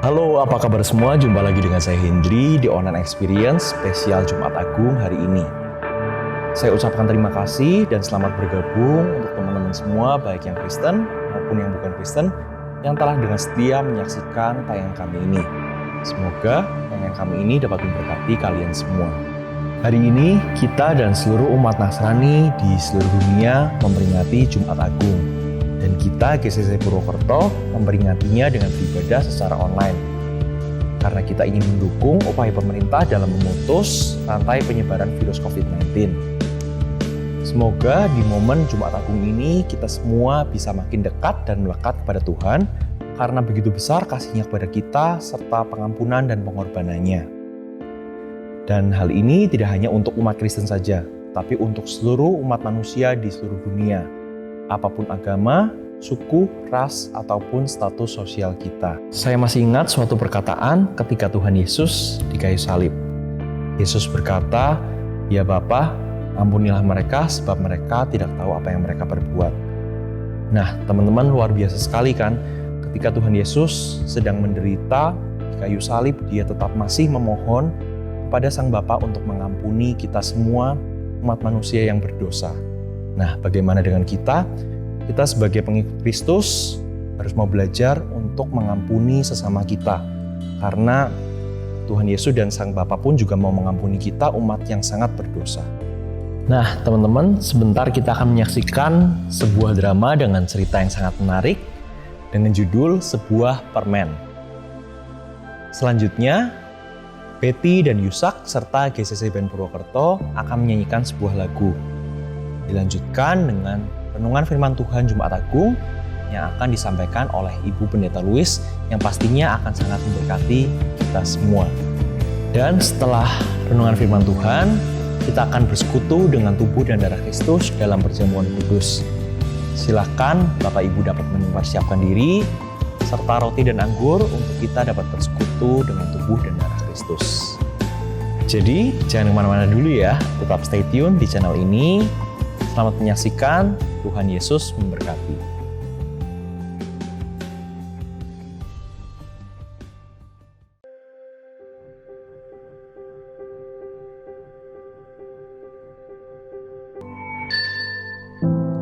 Halo, apa kabar semua? Jumpa lagi dengan saya Hendri di Online Experience spesial Jumat Agung hari ini. Saya ucapkan terima kasih dan selamat bergabung untuk teman-teman semua, baik yang Kristen maupun yang bukan Kristen, yang telah dengan setia menyaksikan tayangan kami ini. Semoga tayangan kami ini dapat memberkati kalian semua. Hari ini kita dan seluruh umat Nasrani di seluruh dunia memperingati Jumat Agung. Dan kita GCC Purwokerto memperingatinya dengan beribadah secara online. Karena kita ingin mendukung upaya pemerintah dalam memutus rantai penyebaran virus COVID-19. Semoga di momen Jumat Agung ini kita semua bisa makin dekat dan melekat kepada Tuhan karena begitu besar kasih-Nya kepada kita serta pengampunan dan pengorbanannya. Dan hal ini tidak hanya untuk umat Kristen saja, tapi untuk seluruh umat manusia di seluruh dunia. Apapun agama, suku, ras, ataupun status sosial kita. Saya masih ingat suatu perkataan ketika Tuhan Yesus di kayu salib. Yesus berkata, "Ya Bapa, ampunilah mereka sebab mereka tidak tahu apa yang mereka perbuat." Nah, teman-teman, luar biasa sekali kan? Ketika Tuhan Yesus sedang menderita di kayu salib, Dia tetap masih memohon kepada Sang Bapa untuk mengampuni kita semua umat manusia yang berdosa. Nah, bagaimana dengan kita? Kita sebagai pengikut Kristus harus mau belajar untuk mengampuni sesama kita. Karena Tuhan Yesus dan Sang Bapa pun juga mau mengampuni kita, umat yang sangat berdosa. Nah, teman-teman, sebentar kita akan menyaksikan sebuah drama dengan cerita yang sangat menarik dengan judul Sebuah Permen. Selanjutnya, Betty dan Yusak serta GCC Band Purwokerto akan menyanyikan sebuah lagu. Dilanjutkan dengan renungan firman Tuhan Jumat Agung yang akan disampaikan oleh Ibu Pendeta Louis yang pastinya akan sangat memberkati kita semua. Dan setelah renungan firman Tuhan, kita akan bersekutu dengan tubuh dan darah Kristus dalam perjamuan kudus. Silakan Bapak Ibu dapat mempersiapkan diri serta roti dan anggur untuk kita dapat bersekutu dengan tubuh dan darah Kristus. Jadi jangan kemana-mana dulu ya, tetap stay tune di channel ini. Selamat menyaksikan, Tuhan Yesus memberkati.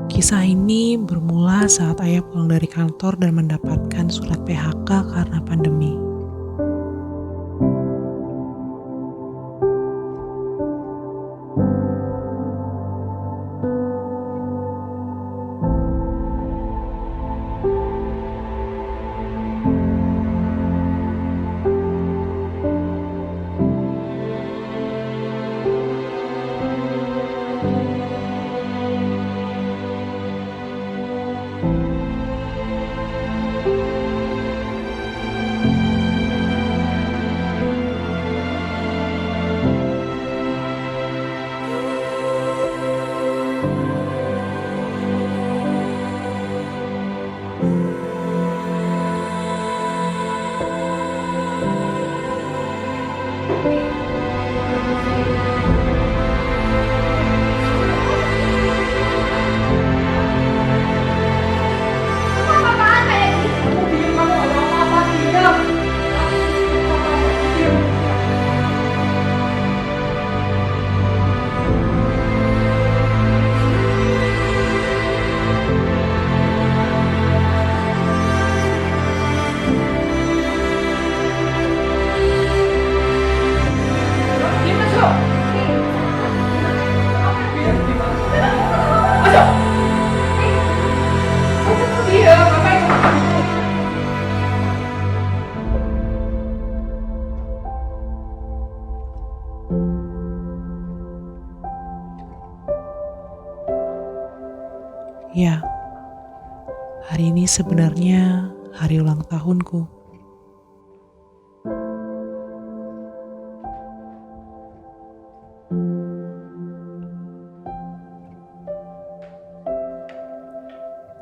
Kisah ini bermula saat ayah pulang dari kantor dan mendapatkan surat PHK karena pandemi. Ya, hari ini sebenarnya hari ulang tahunku.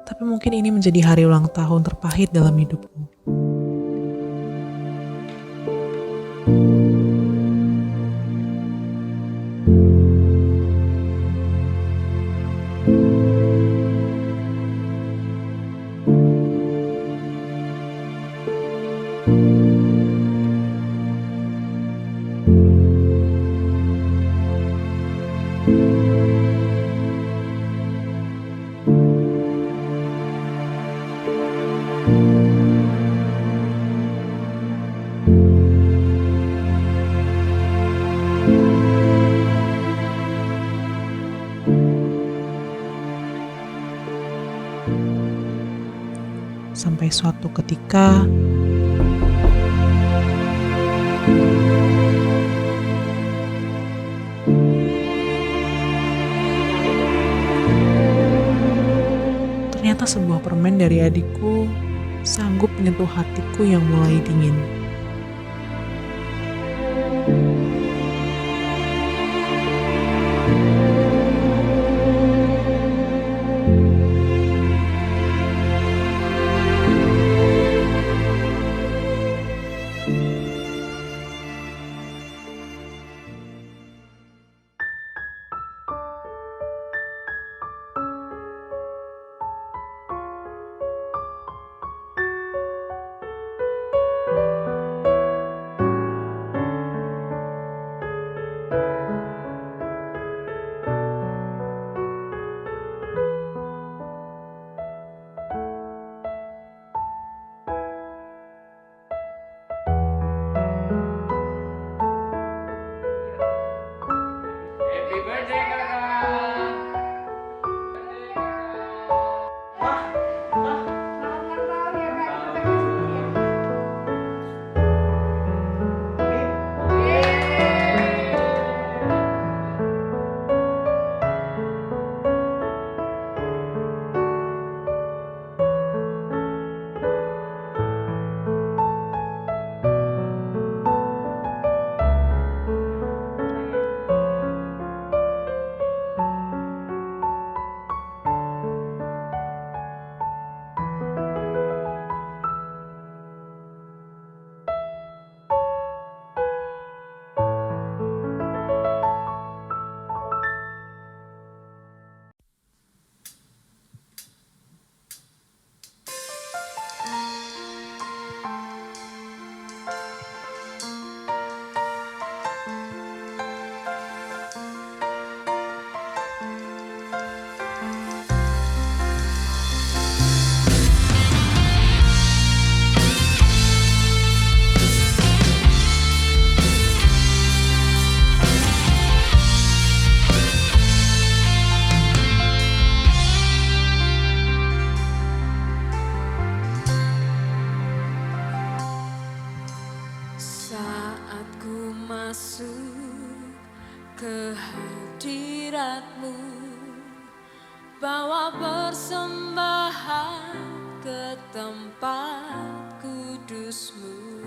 Tapi mungkin ini menjadi hari ulang tahun terpahit dalam hidupku. sampai suatu ketika ternyata sebuah permen dari adikku sanggup menyentuh hatiku yang mulai dingin. Happy birthday kakak. Saat ku masuk ke hadiratmu, bawa persembahan ke tempat kudusmu.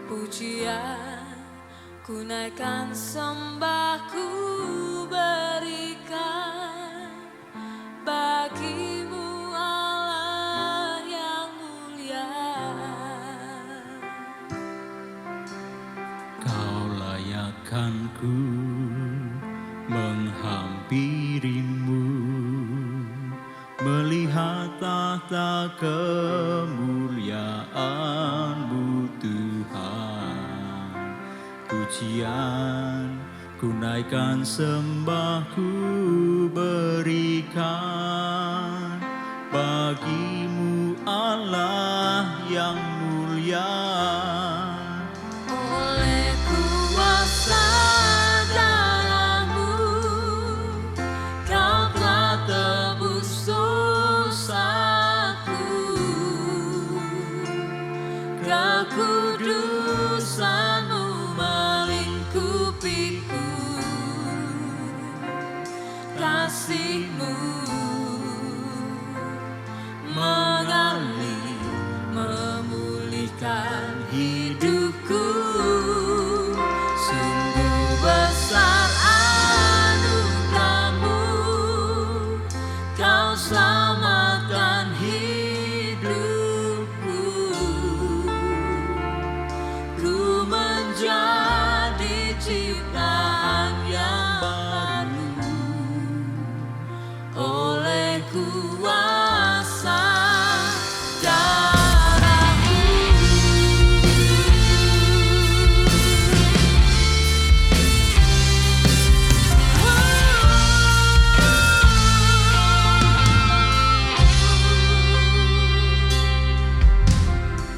Pujian ku naikkan, sembahku berikan bagimu Allah yang mulia. Kau layakkan ku menghampirimu, melihat tahta kemuliaan-Mu Tuhan. Pujian ku naikkan, sembahku berikan bagimu Allah yang mulia. Oleh kuasa darah-Mu, Kau telah tebus dosaku. Kekudusan-Mu melingkupiku, kasih-Mu mengalir, memulihkan hidupku. Sungguh besar anugerah-Mu, Kau selamatkan hidupku. Ku menjadi ciptaan yang baru oleh kuasa darah-Mu.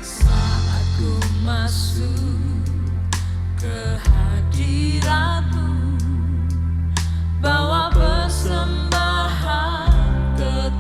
Saat ku masuk ke hadirat-Mu, bawa persembahan ke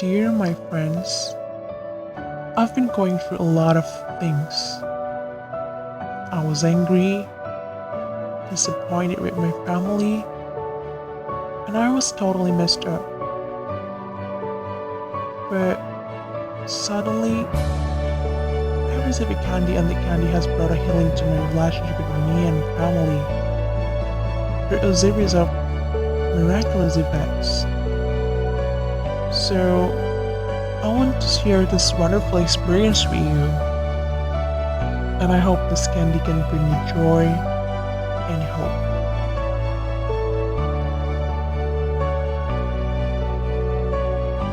year, my friends, I've been going through a lot of things. I was angry, disappointed with my family, and I was totally messed up. But suddenly, I received a candy, and the candy has brought a healing to my relationship with me and family. Through a series of miraculous events. So, I want to share this wonderful experience with you. And I hope this candy can bring you joy and hope.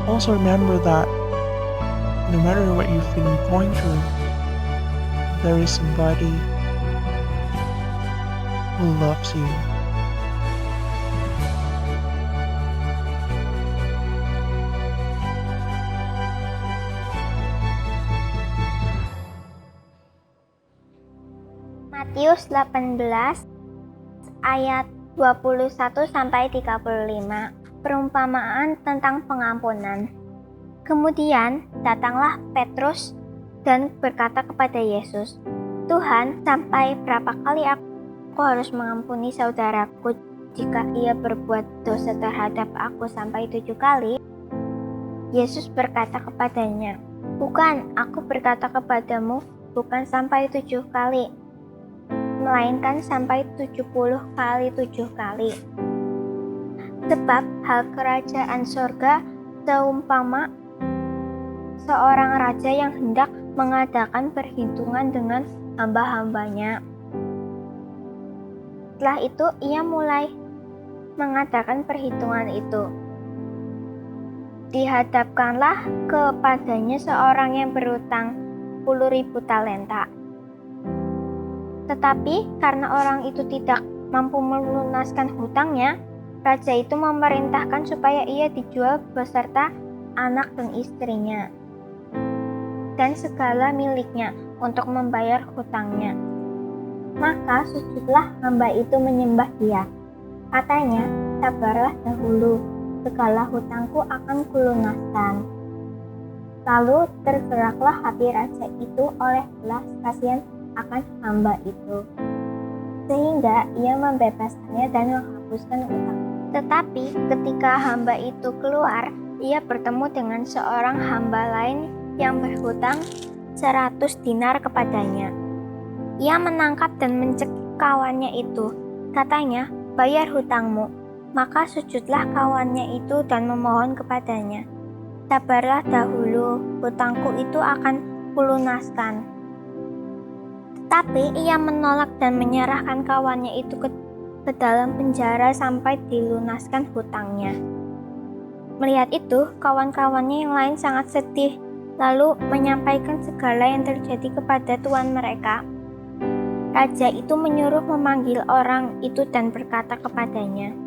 Also remember that no matter what you've been going through, there is somebody who loves you. Matius 18 ayat 21 sampai 35. Perumpamaan tentang pengampunan. Kemudian datanglah Petrus dan berkata kepada Yesus, "Tuhan, sampai berapa kali aku harus mengampuni saudaraku jika ia berbuat dosa terhadap aku sampai 7 kali?" Yesus berkata kepadanya, "Bukan, aku berkata kepadamu, bukan sampai 7 kali, melainkan sampai 70 kali 7 kali. Sebab hal kerajaan sorga seumpama seorang raja yang hendak mengadakan perhitungan dengan hamba-hambanya. Setelah itu ia mulai mengadakan perhitungan itu. Dihadapkanlah kepadanya seorang yang berutang 10.000 talenta. Tetapi karena orang itu tidak mampu melunaskan hutangnya, raja itu memerintahkan supaya ia dijual beserta anak dan istrinya dan segala miliknya untuk membayar hutangnya. Maka sujudlah hamba itu menyembah dia. Katanya, sabarlah dahulu, segala hutangku akan kulunaskan. Lalu tergeraklah hati raja itu oleh belas kasihan akan hamba itu, sehingga ia membebaskannya dan menghapuskan utang. Tetapi ketika hamba itu keluar, ia bertemu dengan seorang hamba lain yang berhutang 100 dinar kepadanya. Ia menangkap dan mencekik kawannya itu. Katanya, "Bayar hutangmu." Maka sujudlah kawannya itu dan memohon kepadanya, "Sabarlah dahulu, hutangku itu akan kulunaskan." Tetapi ia menolak dan menyerahkan kawannya itu ke dalam penjara sampai dilunaskan hutangnya. Melihat itu, kawan-kawannya yang lain sangat sedih, lalu menyampaikan segala yang terjadi kepada tuan mereka. Raja itu menyuruh memanggil orang itu dan berkata kepadanya,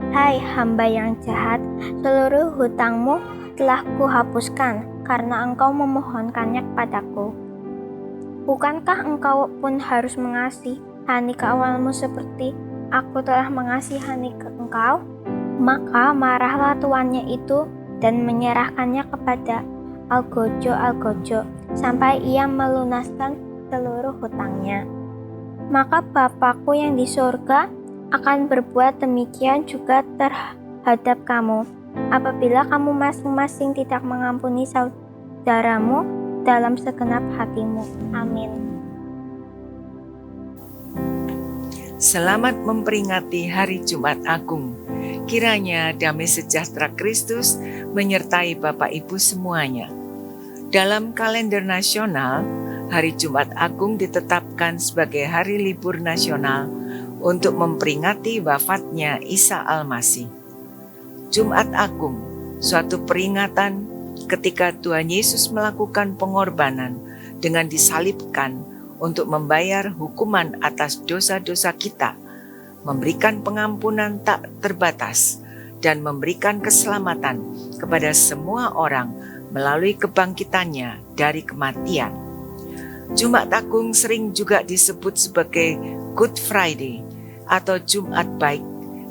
"Hai hamba yang jahat, seluruh hutangmu telah kuhapuskan karena engkau memohonkannya kepadaku. Bukankah engkau pun harus mengasihani kawanmu seperti aku telah mengasihani engkau?" Maka marahlah tuannya itu dan menyerahkannya kepada algojo sampai ia melunaskan seluruh hutangnya. Maka Bapakku yang di surga akan berbuat demikian juga terhadap kamu, apabila kamu masing-masing tidak mengampuni saudaramu dalam segenap hatimu. Amin. Selamat memperingati Hari Jumat Agung. Kiranya damai sejahtera Kristus menyertai Bapak Ibu semuanya. Dalam kalender nasional, Hari Jumat Agung ditetapkan sebagai hari libur nasional untuk memperingati wafatnya Isa Al-Masih. Jumat Agung, suatu peringatan ketika Tuhan Yesus melakukan pengorbanan dengan disalibkan untuk membayar hukuman atas dosa-dosa kita, memberikan pengampunan tak terbatas, dan memberikan keselamatan kepada semua orang melalui kebangkitannya dari kematian. Jumat Agung sering juga disebut sebagai Good Friday atau Jumat Baik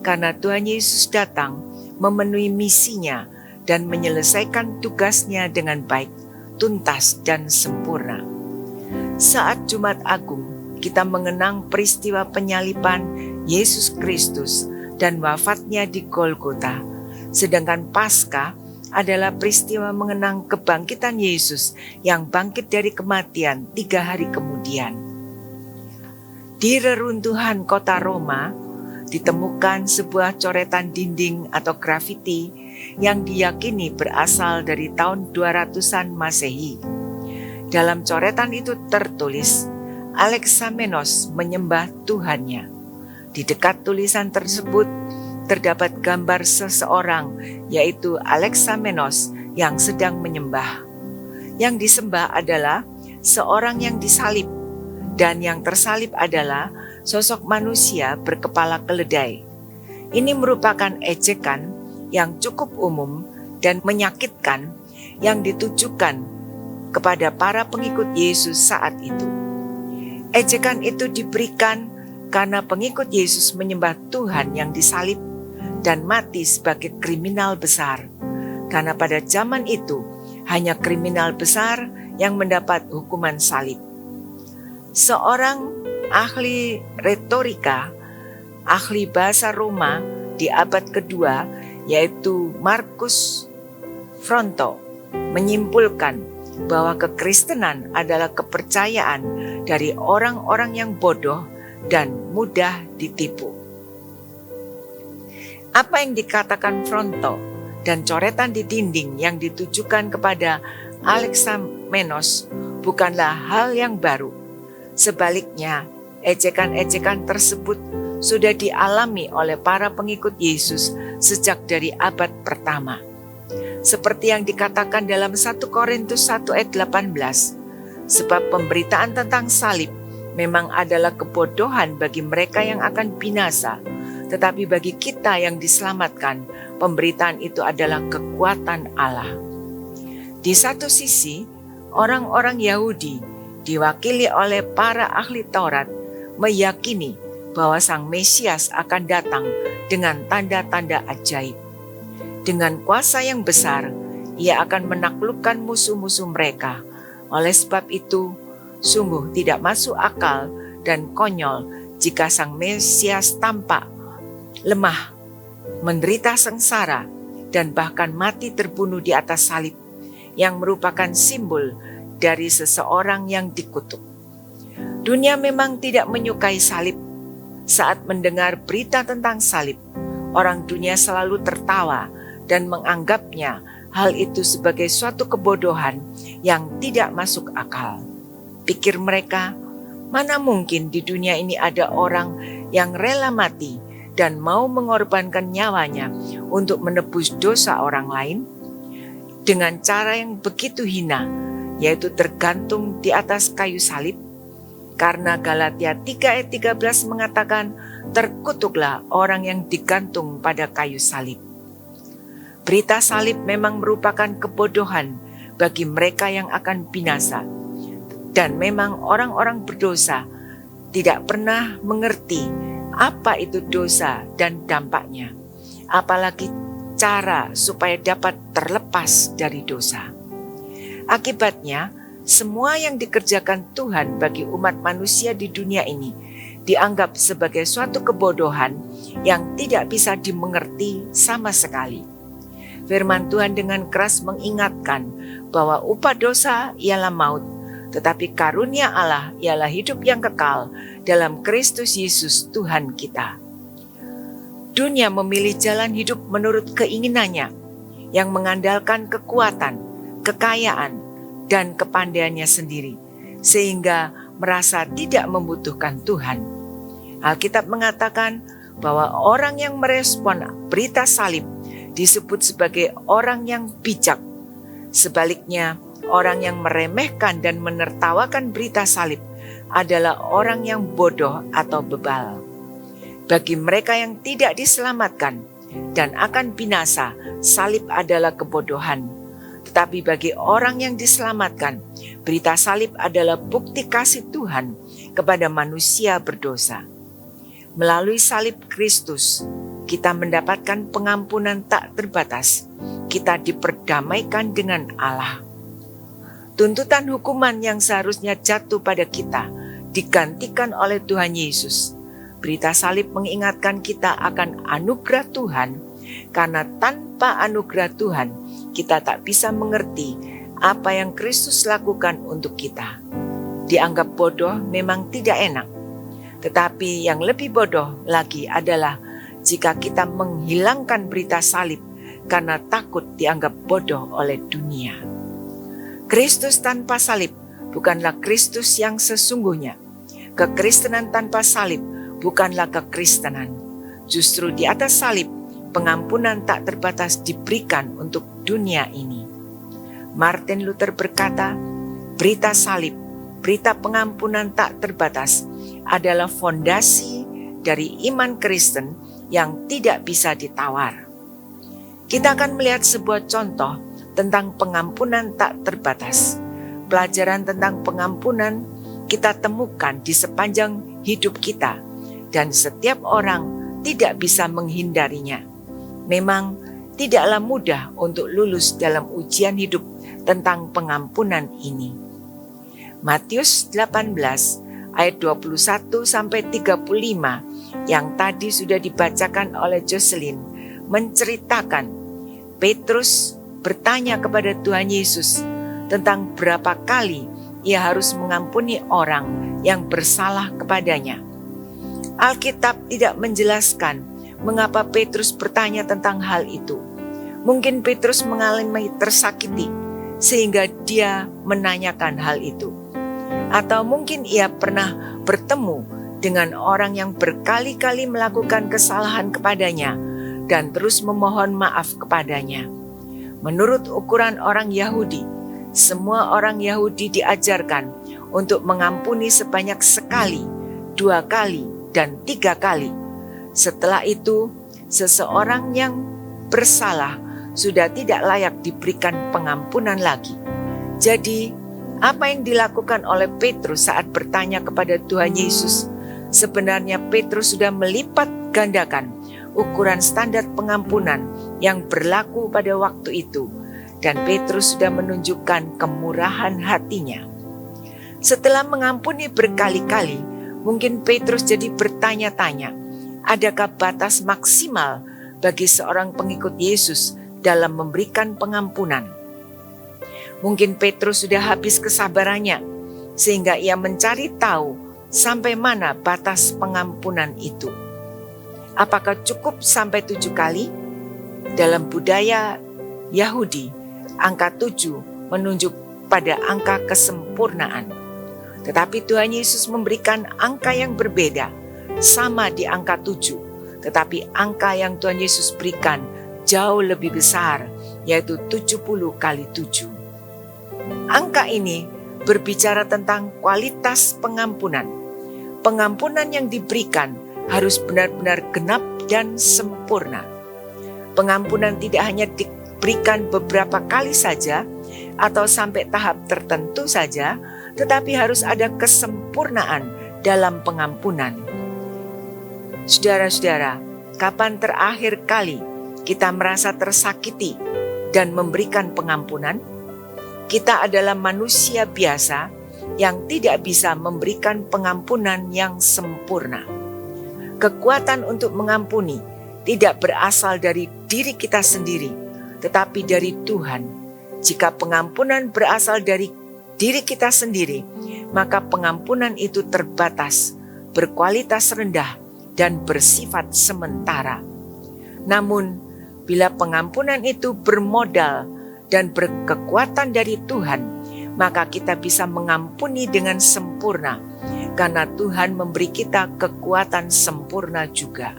karena Tuhan Yesus datang memenuhi misinya dan menyelesaikan tugasnya dengan baik, tuntas dan sempurna. Saat Jumat Agung, kita mengenang peristiwa penyaliban Yesus Kristus dan wafatnya di Golgota. Sedangkan Paskah adalah peristiwa mengenang kebangkitan Yesus yang bangkit dari kematian 3 hari kemudian. Di reruntuhan kota Roma, ditemukan sebuah coretan dinding atau grafiti yang diyakini berasal dari tahun 200-an Masehi. Dalam coretan itu tertulis, Alexamenos menyembah Tuhannya. Di dekat tulisan tersebut terdapat gambar seseorang, yaitu Alexamenos yang sedang menyembah. Yang disembah adalah seorang yang disalib, dan yang tersalib adalah sosok manusia berkepala keledai. Ini merupakan ejekan yang cukup umum dan menyakitkan yang ditujukan kepada para pengikut Yesus saat itu. Ejekan itu diberikan karena pengikut Yesus menyembah Tuhan yang disalib dan mati sebagai kriminal besar. Karena pada zaman itu hanya kriminal besar yang mendapat hukuman salib. Seorang ahli retorika, ahli bahasa Roma di abad kedua, yaitu Marcus Fronto, menyimpulkan bahwa kekristenan adalah kepercayaan dari orang-orang yang bodoh dan mudah ditipu. Apa yang dikatakan Fronto dan coretan di dinding yang ditujukan kepada Alexamenos bukanlah hal yang baru. Sebaliknya, ejekan-ejekan tersebut sudah dialami oleh para pengikut Yesus sejak dari abad pertama. Seperti yang dikatakan dalam 1 Korintus 1 ayat 18, sebab pemberitaan tentang salib memang adalah kebodohan bagi mereka yang akan binasa, tetapi bagi kita yang diselamatkan, pemberitaan itu adalah kekuatan Allah. Di satu sisi, orang-orang Yahudi diwakili oleh para ahli Taurat meyakini bahwa Sang Mesias akan datang dengan tanda-tanda ajaib. Dengan kuasa yang besar, Ia akan menaklukkan musuh-musuh mereka. Oleh sebab itu, sungguh tidak masuk akal dan konyol jika Sang Mesias tampak lemah, menderita sengsara, dan bahkan mati terbunuh di atas salib, yang merupakan simbol dari seseorang yang dikutuk. Dunia memang tidak menyukai salib. Saat mendengar berita tentang salib, orang dunia selalu tertawa dan menganggapnya hal itu sebagai suatu kebodohan yang tidak masuk akal. Pikir mereka, mana mungkin di dunia ini ada orang yang rela mati dan mau mengorbankan nyawanya untuk menebus dosa orang lain dengan cara yang begitu hina, yaitu tergantung di atas kayu salib. Karena Galatia 3 ayat 13 mengatakan, terkutuklah orang yang digantung pada kayu salib. Berita salib memang merupakan kebodohan bagi mereka yang akan binasa. Dan memang orang-orang berdosa tidak pernah mengerti apa itu dosa dan dampaknya. Apalagi cara supaya dapat terlepas dari dosa. Akibatnya, semua yang dikerjakan Tuhan bagi umat manusia di dunia ini dianggap sebagai suatu kebodohan yang tidak bisa dimengerti sama sekali. Firman Tuhan dengan keras mengingatkan bahwa upah dosa ialah maut, tetapi karunia Allah ialah hidup yang kekal dalam Kristus Yesus Tuhan kita. Dunia memilih jalan hidup menurut keinginannya yang mengandalkan kekuatan, kekayaan, dan kepandaiannya sendiri, sehingga merasa tidak membutuhkan Tuhan. Alkitab mengatakan bahwa orang yang merespon berita salib disebut sebagai orang yang bijak. Sebaliknya, orang yang meremehkan dan menertawakan berita salib adalah orang yang bodoh atau bebal. Bagi mereka yang tidak diselamatkan dan akan binasa, salib adalah kebodohan. Tetapi bagi orang yang diselamatkan, berita salib adalah bukti kasih Tuhan kepada manusia berdosa. Melalui salib Kristus, kita mendapatkan pengampunan tak terbatas. kita diperdamaikan dengan Allah. Tuntutan hukuman yang seharusnya jatuh pada kita digantikan oleh Tuhan Yesus. Berita salib mengingatkan kita akan anugerah Tuhan, karena tanpa anugerah Tuhan kita tak bisa mengerti apa yang Kristus lakukan untuk kita. Dianggap bodoh memang tidak enak, tetapi yang lebih bodoh lagi adalah jika kita menghilangkan berita salib karena takut dianggap bodoh oleh dunia. Kristus tanpa salib bukanlah Kristus yang sesungguhnya. Kekristenan tanpa salib bukanlah kekristenan. Justru di atas salib, pengampunan tak terbatas diberikan untuk dunia ini. Martin Luther berkata, berita salib, berita pengampunan tak terbatas adalah fondasi dari iman Kristen yang tidak bisa ditawar. Kita akan melihat sebuah contoh tentang pengampunan tak terbatas. Pelajaran tentang pengampunan kita temukan di sepanjang hidup kita, dan setiap orang tidak bisa menghindarinya. Memang tidaklah mudah untuk lulus dalam ujian hidup tentang pengampunan ini. Matius 18 ayat 21 sampai 35 yang tadi sudah dibacakan oleh Jocelyn menceritakan Petrus bertanya kepada Tuhan Yesus tentang berapa kali ia harus mengampuni orang yang bersalah kepadanya. Alkitab tidak menjelaskan mengapa Petrus bertanya tentang hal itu. Mungkin Petrus mengalami tersakiti sehingga dia menanyakan hal itu. Atau mungkin ia pernah bertemu dengan orang yang berkali-kali melakukan kesalahan kepadanya dan terus memohon maaf kepadanya. Menurut ukuran orang Yahudi, semua orang Yahudi diajarkan untuk mengampuni sebanyak sekali, 2 kali, dan 3 kali. Setelah itu, seseorang yang bersalah sudah tidak layak diberikan pengampunan lagi. Jadi, apa yang dilakukan oleh Petrus saat bertanya kepada Tuhan Yesus? Sebenarnya Petrus sudah melipat gandakan ukuran standar pengampunan yang berlaku pada waktu itu, dan Petrus sudah menunjukkan kemurahan hatinya. Setelah mengampuni berkali-kali, mungkin Petrus jadi bertanya-tanya, adakah batas maksimal bagi seorang pengikut Yesus dalam memberikan pengampunan? Mungkin Petrus sudah habis kesabarannya, sehingga ia mencari tahu sampai mana batas pengampunan itu. Apakah cukup sampai 7 kali? Dalam budaya Yahudi, angka 7 menunjuk pada angka kesempurnaan. Tetapi Tuhan Yesus memberikan angka yang berbeda, sama di angka 7. Tetapi angka yang Tuhan Yesus berikan jauh lebih besar, yaitu 70 kali 7. Angka ini berbicara tentang kualitas pengampunan. Pengampunan yang diberikan harus benar-benar genap dan sempurna. Pengampunan tidak hanya diberikan beberapa kali saja atau sampai tahap tertentu saja, tetapi harus ada kesempurnaan dalam pengampunan. Saudara-saudara, kapan terakhir kali kita merasa tersakiti dan memberikan pengampunan? Kita adalah manusia biasa yang tidak bisa memberikan pengampunan yang sempurna. Kekuatan untuk mengampuni tidak berasal dari diri kita sendiri, tetapi dari Tuhan. Jika pengampunan berasal dari diri kita sendiri, maka pengampunan itu terbatas, berkualitas rendah, dan bersifat sementara. Namun, bila pengampunan itu bermodal dan berkekuatan dari Tuhan, maka kita bisa mengampuni dengan sempurna, karena Tuhan memberi kita kekuatan sempurna juga.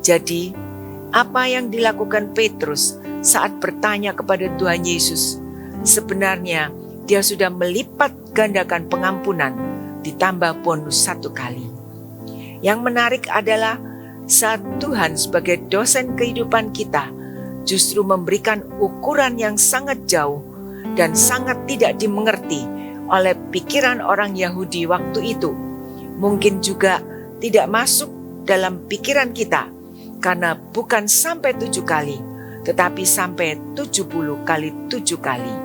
Jadi, apa yang dilakukan Petrus saat bertanya kepada Tuhan Yesus? Sebenarnya, dia sudah melipat gandakan pengampunan, ditambah bonus 1 kali. Yang menarik adalah saat Tuhan sebagai dosen kehidupan kita justru memberikan ukuran yang sangat jauh dan sangat tidak dimengerti oleh pikiran orang Yahudi waktu itu. Mungkin juga tidak masuk dalam pikiran kita, karena bukan sampai 7 kali, tetapi sampai 70 kali 7 kali.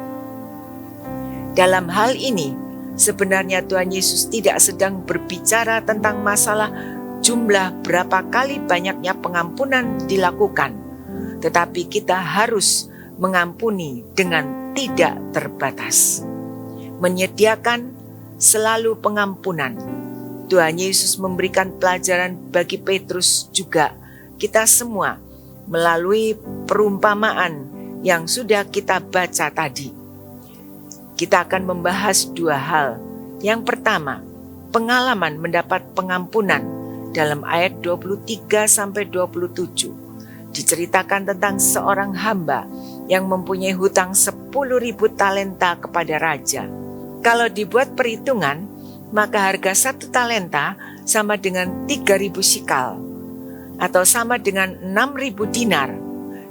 Dalam hal ini, sebenarnya Tuhan Yesus tidak sedang berbicara tentang masalah jumlah berapa kali banyaknya pengampunan dilakukan, tetapi kita harus mengampuni dengan tidak terbatas. Menyediakan selalu pengampunan. Tuhan Yesus memberikan pelajaran bagi Petrus juga kita semua melalui perumpamaan yang sudah kita baca tadi. Kita akan membahas 2 hal. Yang pertama, pengalaman mendapat pengampunan dalam ayat 23-27. Diceritakan tentang seorang hamba yang mempunyai hutang 10.000 talenta kepada raja. Kalau dibuat perhitungan, maka harga 1 talenta sama dengan 3.000 sikal, atau sama dengan 6.000 dinar.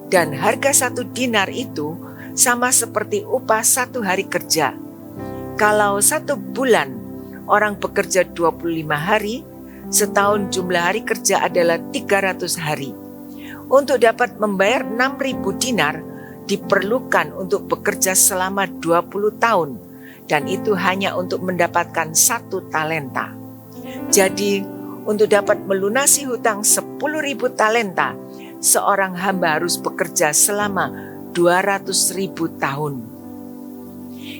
Dan harga 1 dinar itu sama seperti upah 1 hari kerja. Kalau 1 bulan orang bekerja 25 hari, setahun jumlah hari kerja adalah 300 hari. Untuk dapat membayar 6.000 dinar diperlukan untuk bekerja selama 20 tahun. Dan itu hanya untuk mendapatkan 1 talenta. Jadi untuk dapat melunasi hutang 10.000 talenta, seorang hamba harus bekerja selama 200.000 tahun.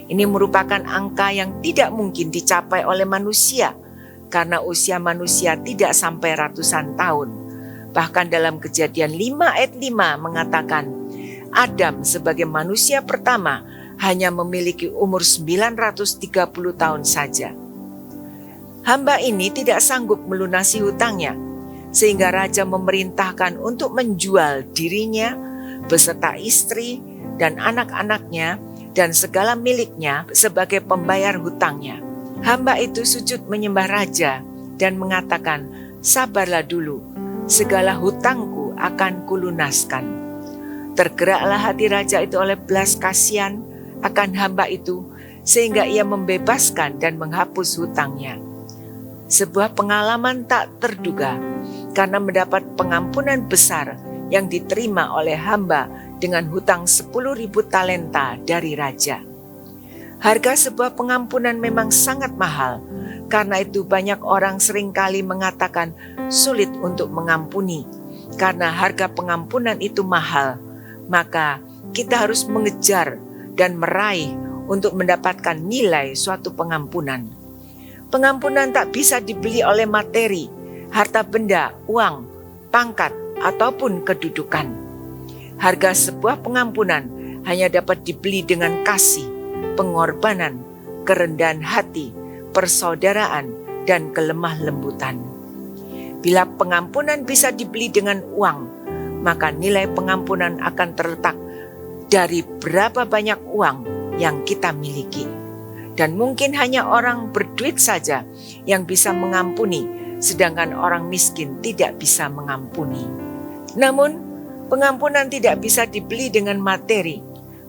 Ini merupakan angka yang tidak mungkin dicapai oleh manusia, karena usia manusia tidak sampai ratusan tahun. Bahkan dalam Kejadian 5 ayat 5 mengatakan, Adam sebagai manusia pertama hanya memiliki umur 930 tahun saja. Hamba ini tidak sanggup melunasi hutangnya, sehingga raja memerintahkan untuk menjual dirinya beserta istri dan anak-anaknya dan segala miliknya sebagai pembayar hutangnya. Hamba itu sujud menyembah raja dan mengatakan, "Sabarlah dulu, segala hutangku akan kulunaskan." Tergeraklah hati raja itu oleh belas kasihan akan hamba itu, sehingga ia membebaskan dan menghapus hutangnya. Sebuah pengalaman tak terduga, karena mendapat pengampunan besar yang diterima oleh hamba dengan hutang 10.000 talenta dari raja. Harga sebuah pengampunan memang sangat mahal, karena itu banyak orang seringkali mengatakan sulit untuk mengampuni. Karena harga pengampunan itu mahal, maka kita harus mengejar dan meraih untuk mendapatkan nilai suatu pengampunan. Pengampunan tak bisa dibeli oleh materi, harta benda, uang, pangkat, ataupun kedudukan. Harga sebuah pengampunan hanya dapat dibeli dengan kasih, pengorbanan, kerendahan hati, persaudaraan, dan kelemah lembutan. Bila pengampunan bisa dibeli dengan uang, maka nilai pengampunan akan terletak dari berapa banyak uang yang kita miliki. Dan mungkin hanya orang berduit saja yang bisa mengampuni, sedangkan orang miskin tidak bisa mengampuni. Namun, pengampunan tidak bisa dibeli dengan materi.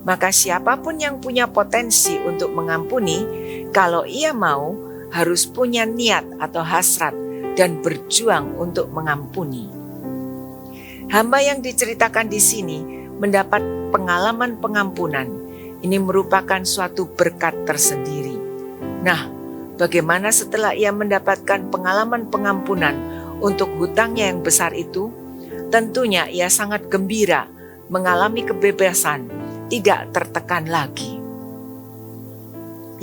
Maka siapapun yang punya potensi untuk mengampuni, kalau ia mau, harus punya niat atau hasrat dan berjuang untuk mengampuni. Hamba yang diceritakan di sini mendapat pengalaman pengampunan. Ini merupakan suatu berkat tersendiri. Nah, bagaimana setelah ia mendapatkan pengalaman pengampunan untuk hutangnya yang besar itu? Tentunya ia sangat gembira, mengalami kebebasan, tidak tertekan lagi.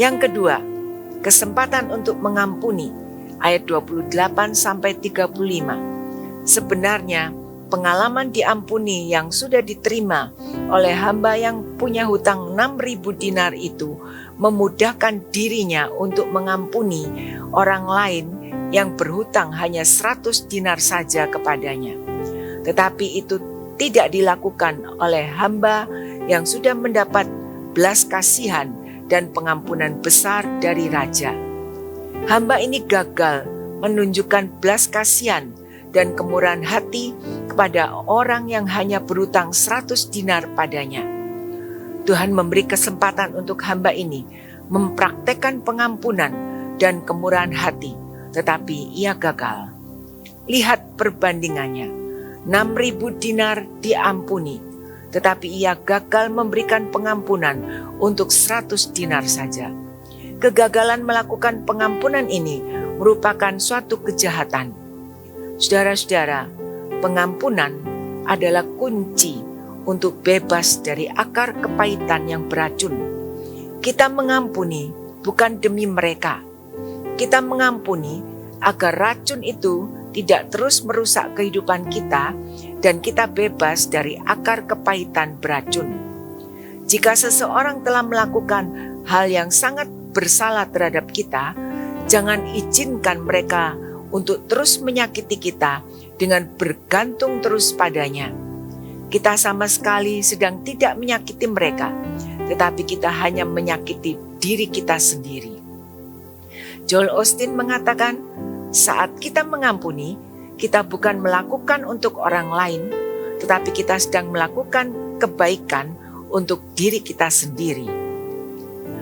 Yang kedua, kesempatan untuk mengampuni, ayat 28-35. Sebenarnya, pengalaman diampuni yang sudah diterima oleh hamba yang punya hutang 6.000 dinar itu memudahkan dirinya untuk mengampuni orang lain yang berhutang hanya 100 dinar saja kepadanya. Tetapi itu tidak dilakukan oleh hamba yang sudah mendapat belas kasihan dan pengampunan besar dari raja. Hamba ini gagal menunjukkan belas kasihan dan kemurahan hati kepada orang yang hanya berhutang 100 dinar padanya. Tuhan memberi kesempatan untuk hamba ini mempraktekkan pengampunan dan kemurahan hati, tetapi ia gagal. Lihat perbandingannya, 6.000 dinar diampuni, tetapi ia gagal memberikan pengampunan untuk 100 dinar saja. Kegagalan melakukan pengampunan ini merupakan suatu kejahatan. Saudara-saudara, pengampunan adalah kunci untuk bebas dari akar kepahitan yang beracun. Kita mengampuni bukan demi mereka. Kita mengampuni agar racun itu tidak terus merusak kehidupan kita dan kita bebas dari akar kepahitan beracun. Jika seseorang telah melakukan hal yang sangat bersalah terhadap kita, jangan izinkan mereka untuk terus menyakiti kita dengan bergantung terus padanya. Kita sama sekali sedang tidak menyakiti mereka, tetapi kita hanya menyakiti diri kita sendiri. Joel Osteen mengatakan, saat kita mengampuni, kita bukan melakukan untuk orang lain, tetapi kita sedang melakukan kebaikan untuk diri kita sendiri.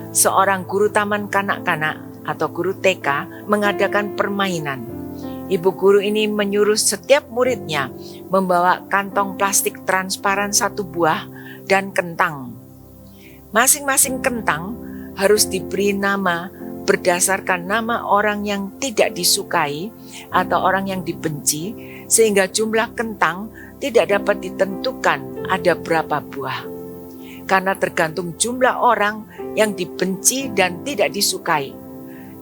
Seorang guru taman kanak-kanak atau guru TK mengadakan permainan. Ibu guru ini menyuruh setiap muridnya membawa kantong plastik transparan 1 buah dan kentang. Masing-masing kentang harus diberi nama berdasarkan nama orang yang tidak disukai atau orang yang dibenci, sehingga jumlah kentang tidak dapat ditentukan ada berapa buah. Karena tergantung jumlah orang yang dibenci dan tidak disukai.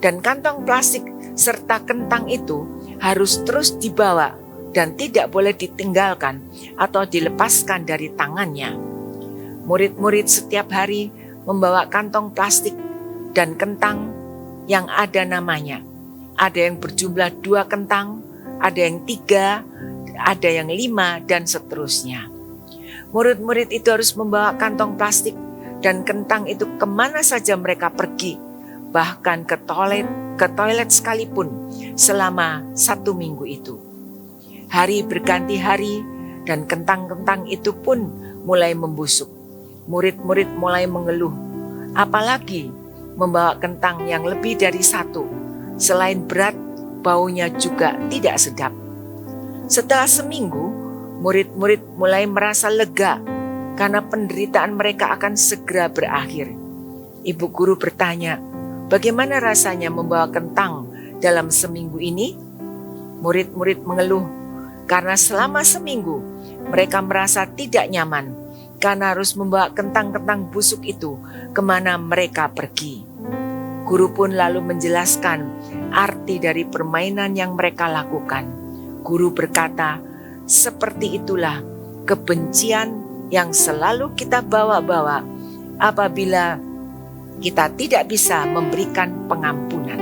Dan kantong plastik serta kentang itu harus terus dibawa dan tidak boleh ditinggalkan atau dilepaskan dari tangannya. Murid-murid setiap hari membawa kantong plastik dan kentang yang ada namanya. Ada yang berjumlah 2 kentang, ada yang 3, ada yang 5, dan seterusnya. Murid-murid itu harus membawa kantong plastik dan kentang itu kemana saja mereka pergi, bahkan ke toilet sekalipun selama 1 minggu itu. Hari berganti hari dan kentang-kentang itu pun mulai membusuk. Murid-murid mulai mengeluh, apalagi membawa kentang yang lebih dari 1. Selain berat, baunya juga tidak sedap. Setelah seminggu, murid-murid mulai merasa lega karena penderitaan mereka akan segera berakhir. Ibu guru bertanya, bagaimana rasanya membawa kentang dalam seminggu ini? Murid-murid mengeluh karena selama seminggu mereka merasa tidak nyaman karena harus membawa kentang-kentang busuk itu kemana mereka pergi. Guru pun lalu menjelaskan arti dari permainan yang mereka lakukan. Guru berkata, seperti itulah kebencian yang selalu kita bawa-bawa apabila kita tidak bisa memberikan pengampunan.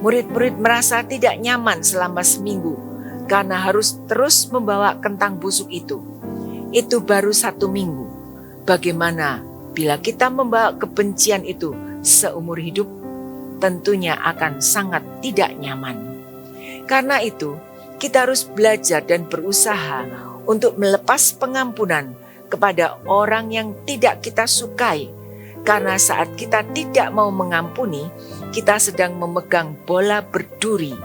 Murid-murid merasa tidak nyaman selama seminggu karena harus terus membawa kentang busuk itu. Itu baru 1 minggu. Bagaimana bila kita membawa kebencian itu seumur hidup? Tentunya akan sangat tidak nyaman. Karena itu, kita harus belajar dan berusaha untuk melepas pengampunan kepada orang yang tidak kita sukai. Karena saat kita tidak mau mengampuni, kita sedang memegang bola berduri.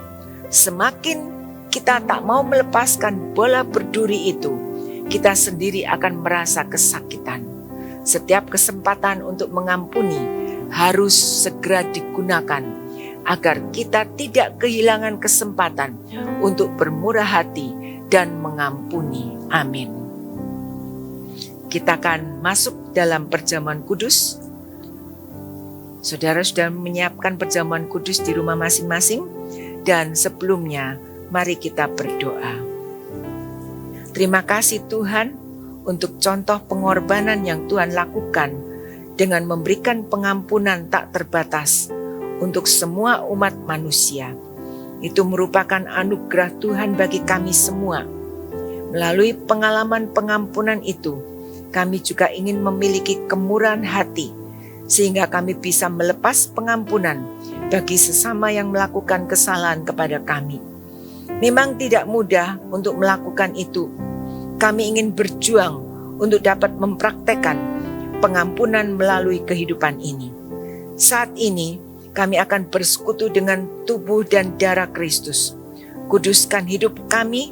Semakin kita tak mau melepaskan bola berduri itu, kita sendiri akan merasa kesakitan. Setiap kesempatan untuk mengampuni harus segera digunakan agar kita tidak kehilangan kesempatan untuk bermurah hati dan mengampuni. Amin. Kita akan masuk dalam perjamuan kudus. Saudara sudah menyiapkan perjamuan kudus di rumah masing-masing, dan sebelumnya mari kita berdoa. Terima kasih Tuhan untuk contoh pengorbanan yang Tuhan lakukan dengan memberikan pengampunan tak terbatas untuk semua umat manusia. Itu merupakan anugerah Tuhan bagi kami semua. Melalui pengalaman pengampunan itu, kami juga ingin memiliki kemurahan hati, sehingga kami bisa melepas pengampunan bagi sesama yang melakukan kesalahan kepada kami. Memang tidak mudah untuk melakukan itu. Kami ingin berjuang untuk dapat mempraktekkan pengampunan melalui kehidupan ini. Saat ini, kami akan bersekutu dengan tubuh dan darah Kristus. Kuduskan hidup kami,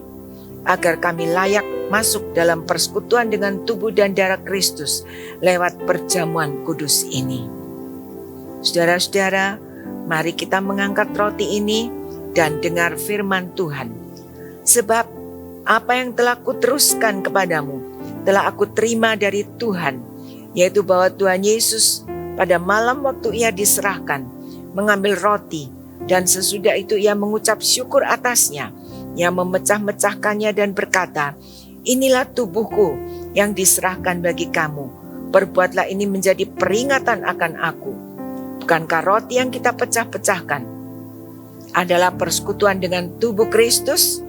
agar kami layak masuk dalam persekutuan dengan tubuh dan darah Kristus lewat perjamuan kudus ini. Saudara-saudara, mari kita mengangkat roti ini dan dengar firman Tuhan. Sebab apa yang telah kuteruskan kepadamu telah aku terima dari Tuhan, yaitu bahwa Tuhan Yesus pada malam waktu ia diserahkan mengambil roti, dan sesudah itu ia mengucap syukur atasnya. Ia memecah-mecahkannya dan berkata, "Inilah tubuhku yang diserahkan bagi kamu. Perbuatlah ini menjadi peringatan akan aku." Bukankah roti yang kita pecah-pecahkan adalah persekutuan dengan tubuh Kristus?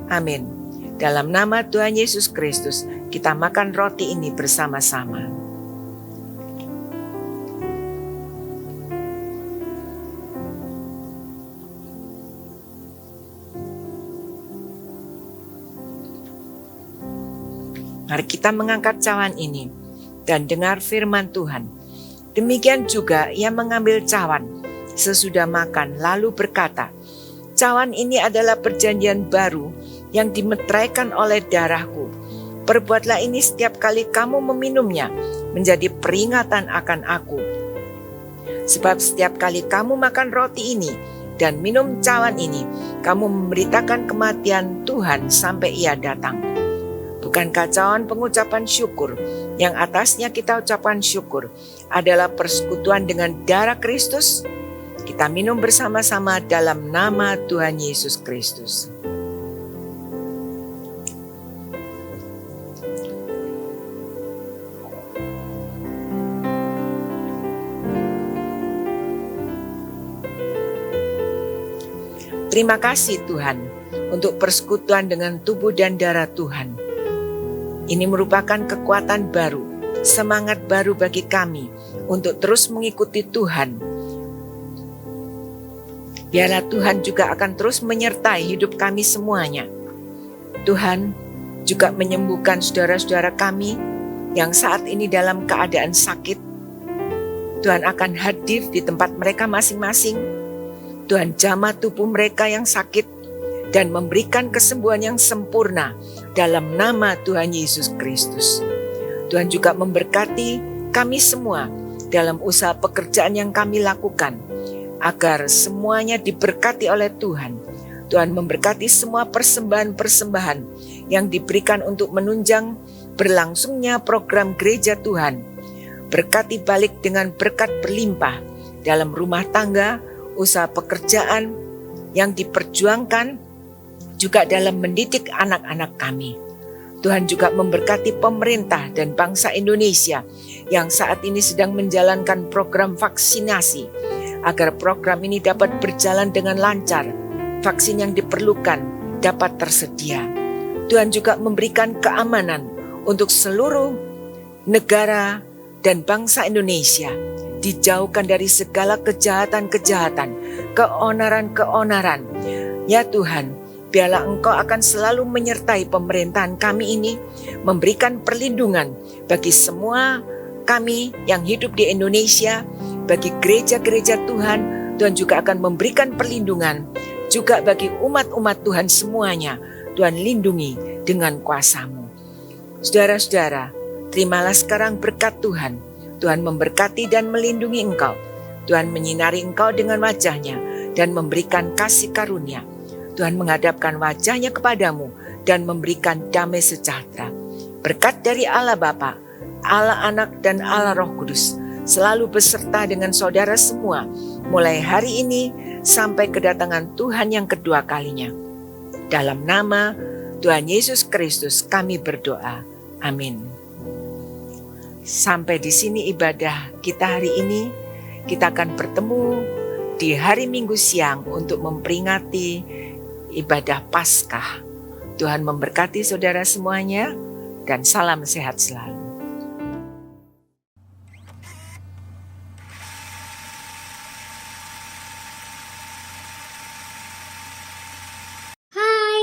Amin. Dalam nama Tuhan Yesus Kristus, kita makan roti ini bersama-sama. Mari kita mengangkat cawan ini dan dengar firman Tuhan. Demikian juga ia mengambil cawan sesudah makan lalu berkata, "Cawan ini adalah perjanjian baru yang dimeteraikan oleh darahku. Perbuatlah ini setiap kali kamu meminumnya menjadi peringatan akan aku. Sebab setiap kali kamu makan roti ini dan minum cawan ini, kamu memberitakan kematian Tuhan sampai ia datang." Bukankah cawan pengucapan syukur yang atasnya kita ucapkan syukur adalah persekutuan dengan darah Kristus? Kita minum bersama-sama dalam nama Tuhan Yesus Kristus. Terima kasih Tuhan untuk persekutuan dengan tubuh dan darah Tuhan. Ini merupakan kekuatan baru, semangat baru bagi kami untuk terus mengikuti Tuhan. Biarlah Tuhan juga akan terus menyertai hidup kami semuanya. Tuhan juga menyembuhkan saudara-saudara kami yang saat ini dalam keadaan sakit. Tuhan akan hadir di tempat mereka masing-masing. Tuhan jamah tubuh mereka yang sakit dan memberikan kesembuhan yang sempurna dalam nama Tuhan Yesus Kristus. Tuhan juga memberkati kami semua dalam usaha pekerjaan yang kami lakukan, agar semuanya diberkati oleh Tuhan. Tuhan memberkati semua persembahan-persembahan yang diberikan untuk menunjang berlangsungnya program gereja Tuhan. Berkati balik dengan berkat berlimpah dalam rumah tangga, usaha pekerjaan yang diperjuangkan, juga dalam mendidik anak-anak kami. Tuhan juga memberkati pemerintah dan bangsa Indonesia yang saat ini sedang menjalankan program vaksinasi, agar program ini dapat berjalan dengan lancar, vaksin yang diperlukan dapat tersedia. Tuhan juga memberikan keamanan untuk seluruh negara dan bangsa Indonesia, dijauhkan dari segala kejahatan-kejahatan, keonaran-keonaran. Ya Tuhan, biarlah Engkau akan selalu menyertai pemerintahan kami ini, memberikan perlindungan bagi semua kami yang hidup di Indonesia, bagi gereja-gereja Tuhan. Tuhan juga akan memberikan perlindungan juga bagi umat-umat Tuhan semuanya. Tuhan lindungi dengan kuasa-Mu. Saudara-saudara, terimalah sekarang berkat Tuhan. Tuhan memberkati dan melindungi engkau. Tuhan menyinari engkau dengan wajah-Nya dan memberikan kasih karunia. Tuhan menghadapkan wajah-Nya kepadamu dan memberikan damai sejahtera. Berkat dari Allah Bapa, Allah Anak dan Allah Roh Kudus selalu beserta dengan saudara semua, mulai hari ini sampai kedatangan Tuhan yang kedua kalinya. Dalam nama Tuhan Yesus Kristus kami berdoa. Amin. Sampai di sini ibadah kita hari ini. Kita akan bertemu di hari Minggu siang untuk memperingati ibadah Paskah. Tuhan memberkati saudara semuanya dan salam sehat selalu. Hai,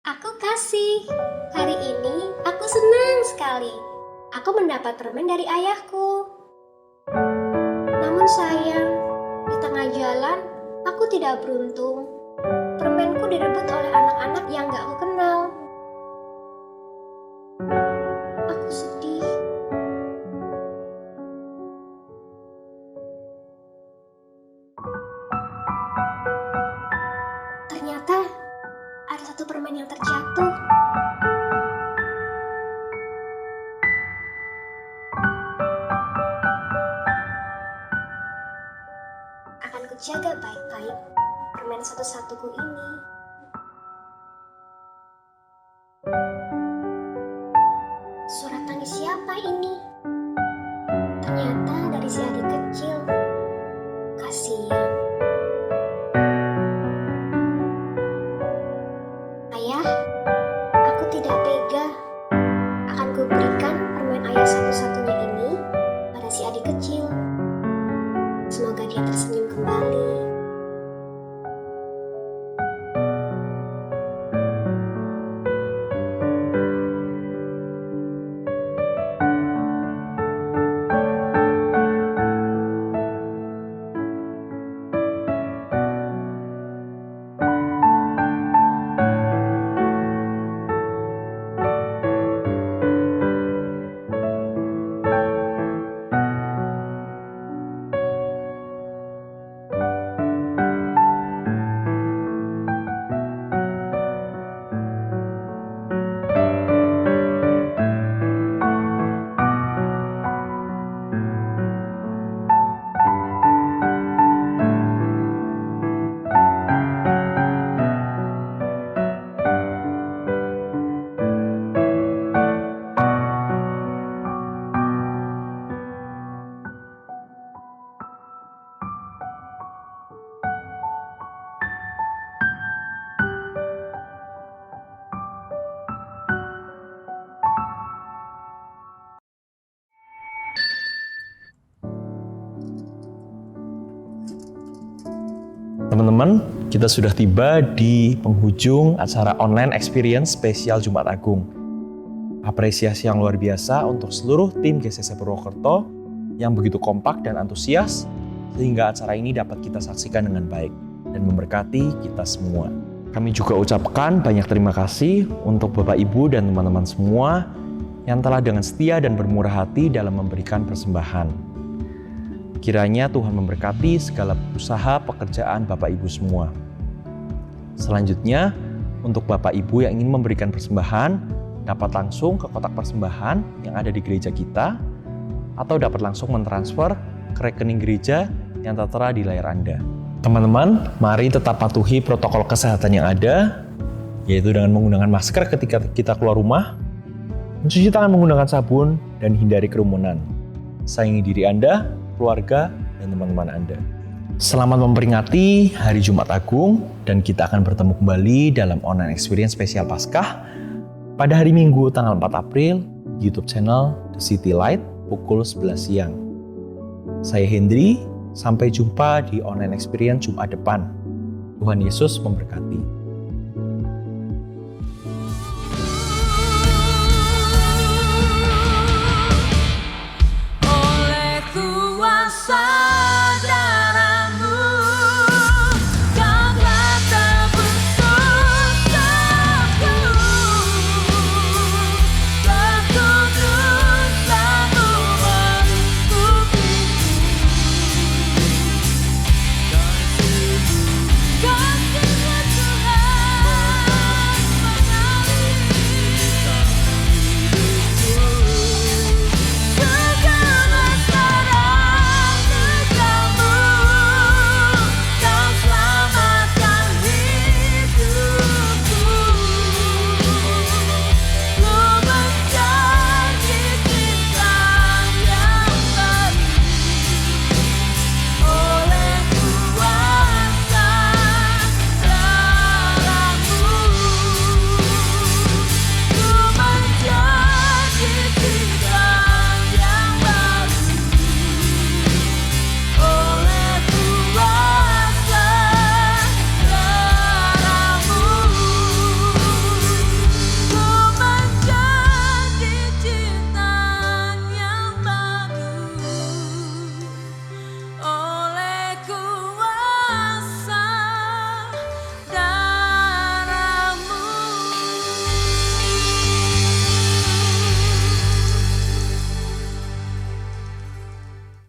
aku Kasih. Hari ini aku senang sekali. Aku mendapat permen dari ayahku. Namun sayang, di tengah jalan aku tidak beruntung. Permenku direbut oleh anak-anak yang gak aku kenal. permen yang terjatuh. Akan kujaga baik-baik permen satu-satuku ini. Surat tangis siapa ini? Ternyata dari si adik kecil. Kasihan. Ayah, aku tidak tega. Akan kuberikan permen ayah satu-satunya ini pada si adik kecil. Semoga dia tersenyum kembali. Teman-teman, kita sudah tiba di penghujung acara online experience spesial Jumat Agung. Apresiasi yang luar biasa untuk seluruh tim GCC Purwokerto yang begitu kompak dan antusias sehingga acara ini dapat kita saksikan dengan baik dan memberkati kita semua. Kami juga ucapkan banyak terima kasih untuk Bapak Ibu dan teman-teman semua yang telah dengan setia dan bermurah hati dalam memberikan persembahan. Kiranya Tuhan memberkati segala usaha pekerjaan Bapak Ibu semua. Selanjutnya, untuk Bapak Ibu yang ingin memberikan persembahan, dapat langsung ke kotak persembahan yang ada di gereja kita, atau dapat langsung mentransfer ke rekening gereja yang tertera di layar Anda. Teman-teman, mari tetap patuhi protokol kesehatan yang ada, yaitu dengan menggunakan masker ketika kita keluar rumah, mencuci tangan menggunakan sabun, dan hindari kerumunan. Sayangi diri Anda, keluarga, dan teman-teman Anda. Selamat memperingati Hari Jumat Agung, dan kita akan bertemu kembali dalam online experience spesial Paskah pada hari Minggu tanggal 4 April di YouTube channel The City Light pukul 11 siang. Saya Hendri, sampai jumpa di online experience Jumat depan. Tuhan Yesus memberkati.